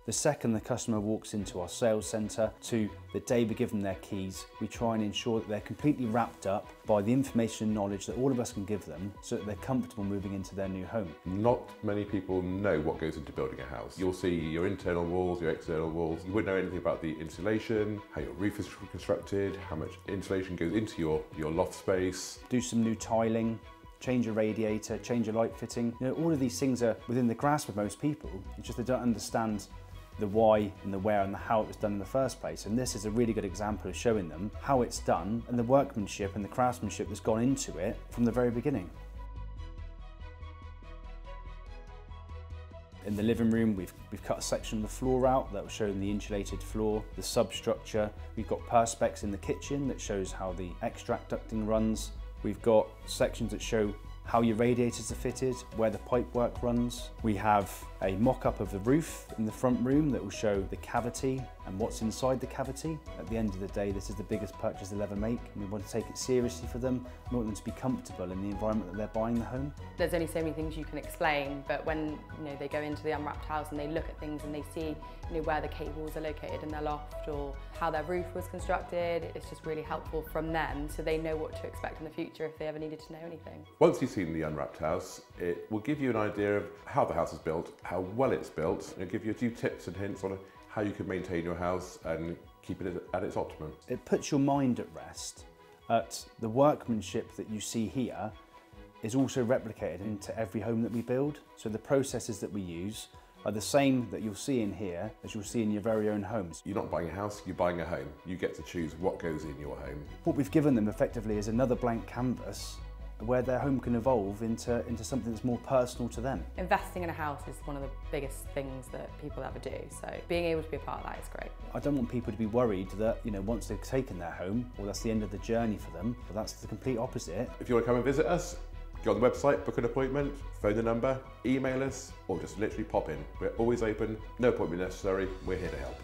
The second the customer walks into our sales centre to the day we give them their keys, we try and ensure that they're completely wrapped up by the information and knowledge that all of us can give them so that they're comfortable moving into their new home. Not many people know what goes into building a house. You'll see your internal walls, your external walls. You wouldn't know anything about the insulation, how your roof is constructed, how much insulation goes into your loft space. Do some new tiling, change a radiator, change a light fitting. You know, all of these things are within the grasp of most people. It's just they don't understand the why and the where and the how it was done in the first place. And this is a really good example of showing them how it's done and the workmanship and the craftsmanship that's gone into it from the very beginning. In the living room, we've cut a section of the floor out that will show the insulated floor, the substructure. We've got perspex in the kitchen that shows how the extract ducting runs. We've got sections that show how your radiators are fitted, where the pipework runs. We have a mock-up of the roof in the front room that will show the cavity and what's inside the cavity. At the end of the day, this is the biggest purchase they'll ever make, and we want to take it seriously for them. We want them to be comfortable in the environment that they're buying the home. There's only so many things you can explain, but when they go into the unwrapped house and they look at things and they see where the cables are located in their loft or how their roof was constructed, it's just really helpful from them so they know what to expect in the future if they ever needed to know anything. Once you've seen the unwrapped house, it will give you an idea of how the house is built, how well it's built, and it'll give you a few tips and hints on how you can maintain your house and keep it at its optimum. It puts your mind at rest at the workmanship that you see here is also replicated into every home that we build. So the processes that we use are the same that you'll see in here as you'll see in your very own homes. You're not buying a house, you're buying a home. You get to choose what goes in your home. What we've given them effectively is another blank canvas where their home can evolve into something that's more personal to them. Investing in a house is one of the biggest things that people ever do, so being able to be a part of that is great. I don't want people to be worried that once they've taken their home, well, that's the end of the journey for them, but that's the complete opposite. If you want to come and visit us, go on the website, book an appointment, phone the number, email us, or just literally pop in. We're always open, no appointment necessary, we're here to help.